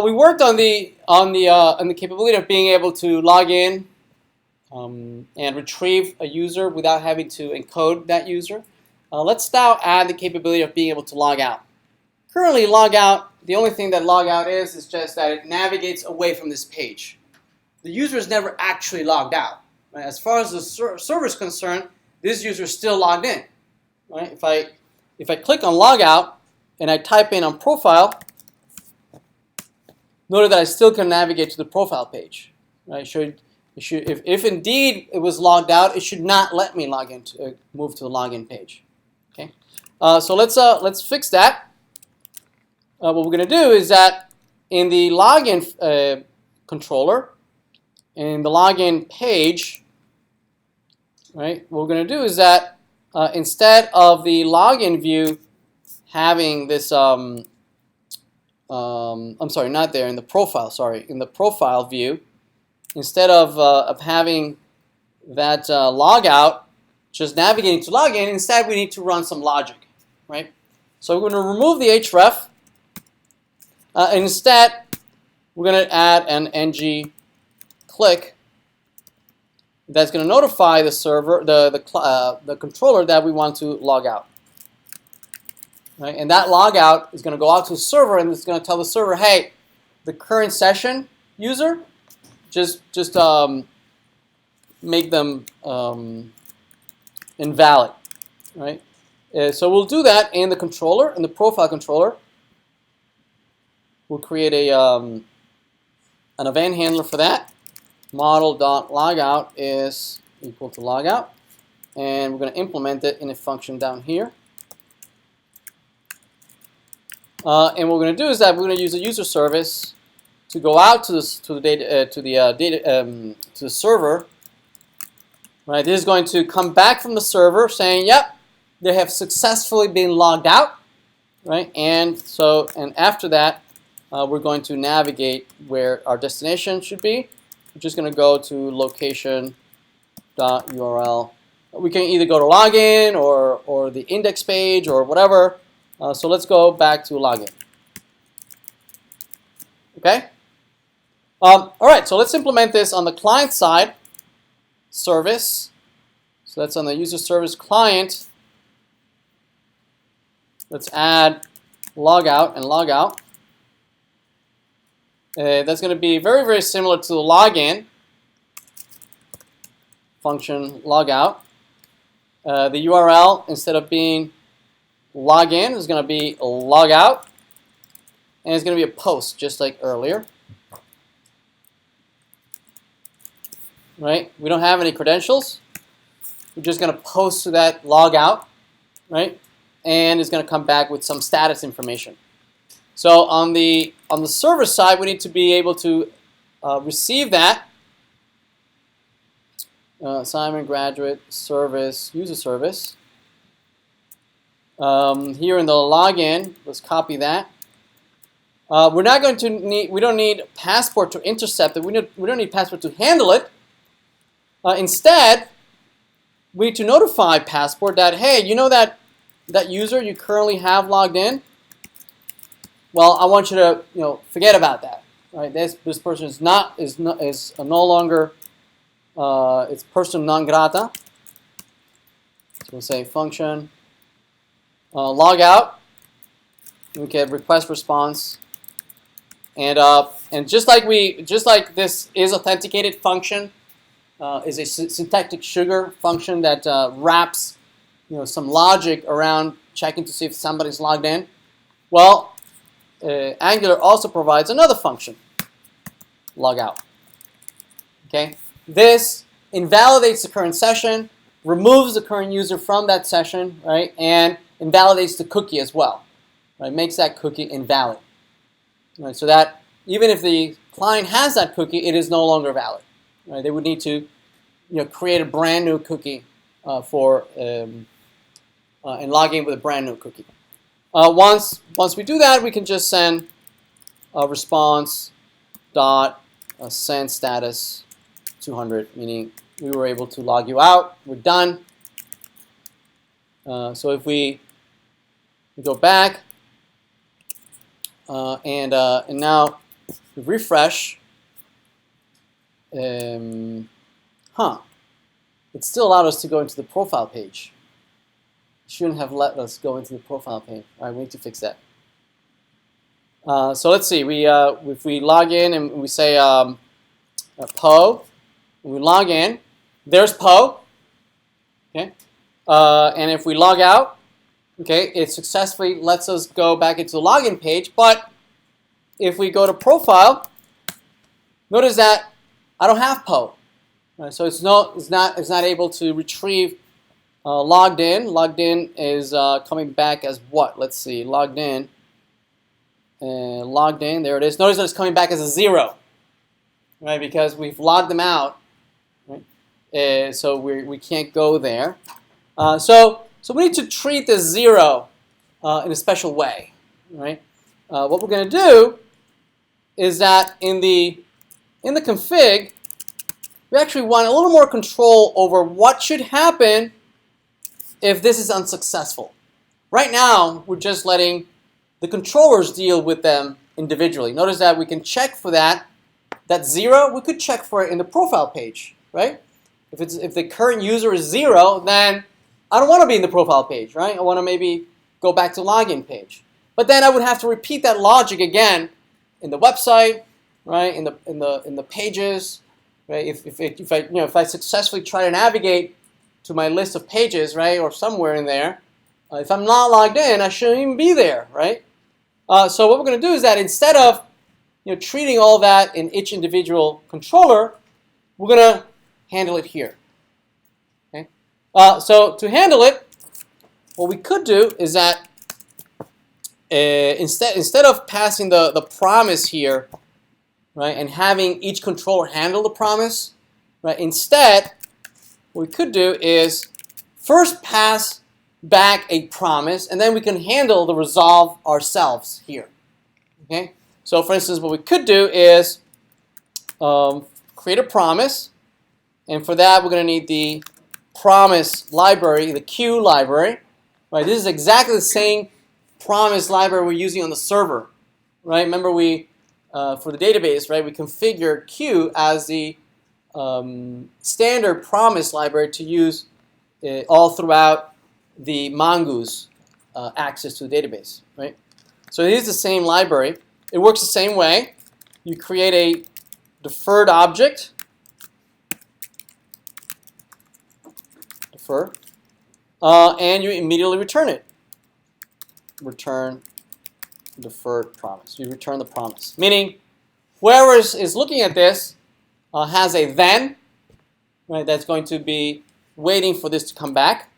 we worked on the capability of being able to log in and retrieve a user without having to encode that user. Let's now add the capability of being able to log out. Currently, log out, the only thing that log out is just that it navigates away from this page. The user is never actually logged out. Right? As far as the server is concerned, this user is still logged in. Right? If I click on log out and I type in on profile, notice that I still can navigate to the profile page. Right? If indeed it was logged out, it should not let me log in move to the login page. Okay, so let's fix that. What we're going to do is that in the login controller, in the login page, right? What we're going to do is that instead of the login view having this, I'm sorry, not there, in the profile. Sorry, in the profile view, instead of having that logout just navigating to login, instead we need to run some logic, right? So we're going to remove the href. And instead, we're going to add an ng click that's going to notify the server, the controller that we want to log out. Right? And that logout is going to go out to the server, and it's going to tell the server, hey, the current session user, just make them invalid. Right? So we'll do that in the controller, in the profile controller. We'll create an event handler for that. Model.logout is equal to logout. And we're going to implement it in a function down here. And what we're going to do is that we're going to use a user service to go out to the server. Right? This is going to come back from the server saying, "Yep, they have successfully been logged out." Right? And after that, we're going to navigate where our destination should be. We're just going to go to location.url. We can either go to login or the index page or whatever. So let's go back to login. Okay? All right, so let's implement this on the client side. Service. So that's on the user service client. Let's add logout and logout. That's going to be very, very similar to the login function logout. The URL, instead of being login, is going to be logout. And it's going to be a post, just like earlier. Right? We don't have any credentials. We're just going to post to that logout. Right? And it's going to come back with some status information. So on the server side, we need to be able to receive that. Assignment, graduate, service, user service. Here in the login, let's copy that. We're not going to need. We don't need passport to intercept it. We don't need passport to handle it. Instead, we need to notify passport that, hey, you know that user you currently have logged in. Well, I want you to forget about that. Right? This person is no longer it's person non grata. So we'll say function log out. We get request response, and just like this is authenticated function is a syntactic sugar function that wraps some logic around checking to see if somebody's logged in. Well, Angular also provides another function, logout. Okay, this invalidates the current session, removes the current user from that session, right, and invalidates the cookie as well. Right, makes that cookie invalid. Right, so that even if the client has that cookie, it is no longer valid. Right, they would need to create a brand new cookie and log in with a brand new cookie. Once we do that, we can just send a response dot send status 200, meaning we were able to log you out. We're done. So if we go back and now we refresh. It still allowed us to go into the profile page. It shouldn't have let us go into the profile page. All right, we need to fix that. So let's see. If we log in and we say Po, and we log in, there's Po. Okay, and if we log out, okay, it successfully lets us go back into the login page. But if we go to profile, notice that I don't have Po. Right, so it's not able to retrieve logged in. Logged in is coming back as what? Let's see. Logged in. Logged in. There it is. Notice that it's coming back as a 0, right? Because we've logged them out. Right? So we can't go there. So we need to treat this 0 in a special way, right? What we're going to do is that in the config, we actually want a little more control over what should happen if this is unsuccessful. Right now, we're just letting the controllers deal with them individually. Notice that we can check for that 0. We could check for it in the profile page, right? If the current user is 0, then I don't want to be in the profile page, right? I want to maybe go back to login page. But then I would have to repeat that logic again in the website, right? In the pages. Right? If I successfully try to navigate to my list of pages, right, or somewhere in there, if I'm not logged in, I shouldn't even be there, right? So what we're going to do is that instead of treating all that in each individual controller, we're going to handle it here. Okay? So to handle it, what we could do is that instead of passing the promise here, right, and having each controller handle the promise, right? Instead, what we could do is first pass back a promise, and then we can handle the resolve ourselves here. Okay. So, for instance, what we could do is create a promise, and for that, we're going to need the promise library, the Q library. Right. This is exactly the same promise library we're using on the server. Right. Remember for the database, right, we configure Q as the standard promise library to use all throughout the Mongoose access to the database, right? So it is the same library. It works the same way. You create a deferred object, and you immediately return it. Return deferred promise. You return the promise. Meaning, whoever is looking at this has a then, right, that's going to be waiting for this to come back.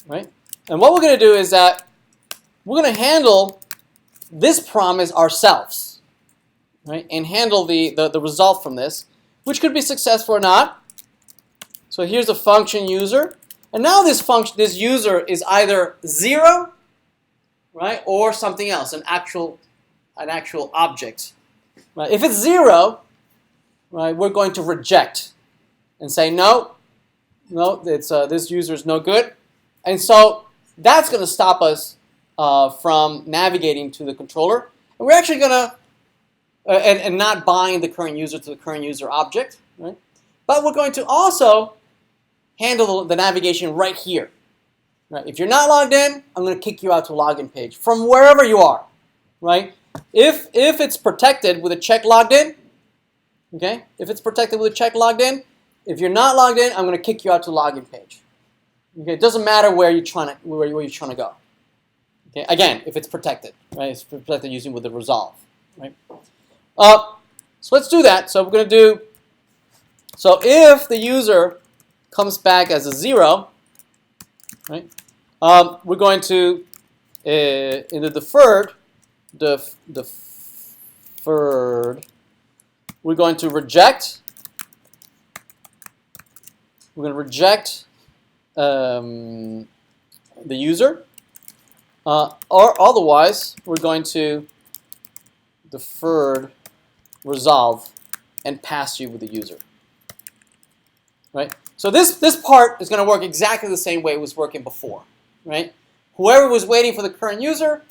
Right? And what we're going to do is that we're going to handle this promise ourselves. Right? And handle the result from this, which could be successful or not. So here's the function user. And now this user is either 0, right, or something else, an actual object. Right? If it's 0, right, we're going to reject and say no, this user is no good, and so that's going to stop us from navigating to the controller, and we're actually going to and not bind the current user to the current user object, right? But we're going to also handle the navigation right here. Right? If you're not logged in, I'm going to kick you out to a login page from wherever you are, right? If it's protected with a check logged in, okay? If it's protected with a check logged in, if you're not logged in, I'm going to kick you out to a login page. Okay? It doesn't matter where you're trying to go. Okay? Again, if it's protected, right? It's protected using with the resolve, right? So let's do that. So we're going to do. So if the user comes back as a 0. Right? We're going to, in the deferred, we're going to reject. We're going to reject the user, or otherwise we're going to deferred resolve and pass you with the user. Right? So this part is going to work exactly the same way it was working before, right? Whoever was waiting for the current user,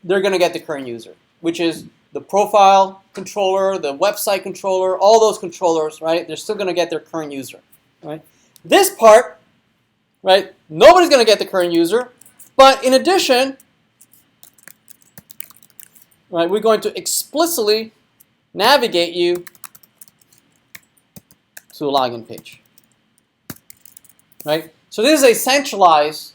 they're going to get the current user, which is the profile controller, the website controller, all those controllers, right? They're still going to get their current user, right? This part, right? Nobody's going to get the current user, but in addition, right, we're going to explicitly navigate you to a login page, right? So this is a centralized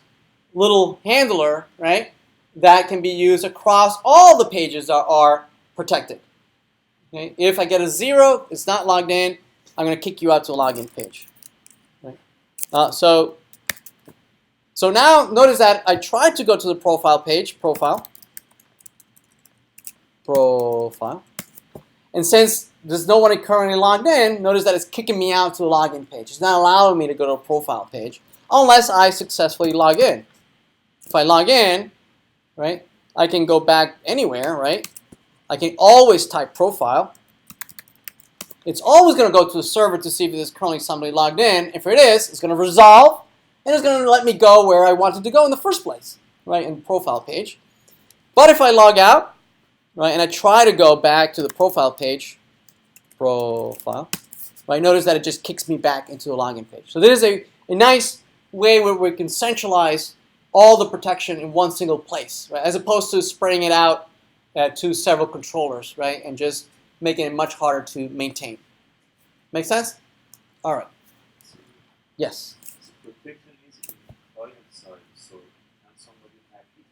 little handler, right, that can be used across all the pages that are protected. Okay? If I get a 0, it's not logged in, I'm going to kick you out to a login page. Right? So now notice that I tried to go to the profile page, profile, and since there's no one currently logged in, notice that it's kicking me out to a login page. It's not allowing me to go to a profile page unless I successfully log in. If I log in, right, I can go back anywhere, right? I can always type profile. It's always going to go to the server to see if there's currently somebody logged in. If it is, it's going to resolve, and it's going to let me go where I wanted to go in the first place, right, in the profile page. But if I log out, right, and I try to go back to the profile page, right, notice that it just kicks me back into a login page. So this is a nice way where we can centralize all the protection in one single place, right? As opposed to spreading it out to several controllers, right? And just making it much harder to maintain. Make sense? All right. Yes? So protection is in the client side, so can somebody hack it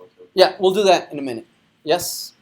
and Yeah, we'll do that in a minute. Yes?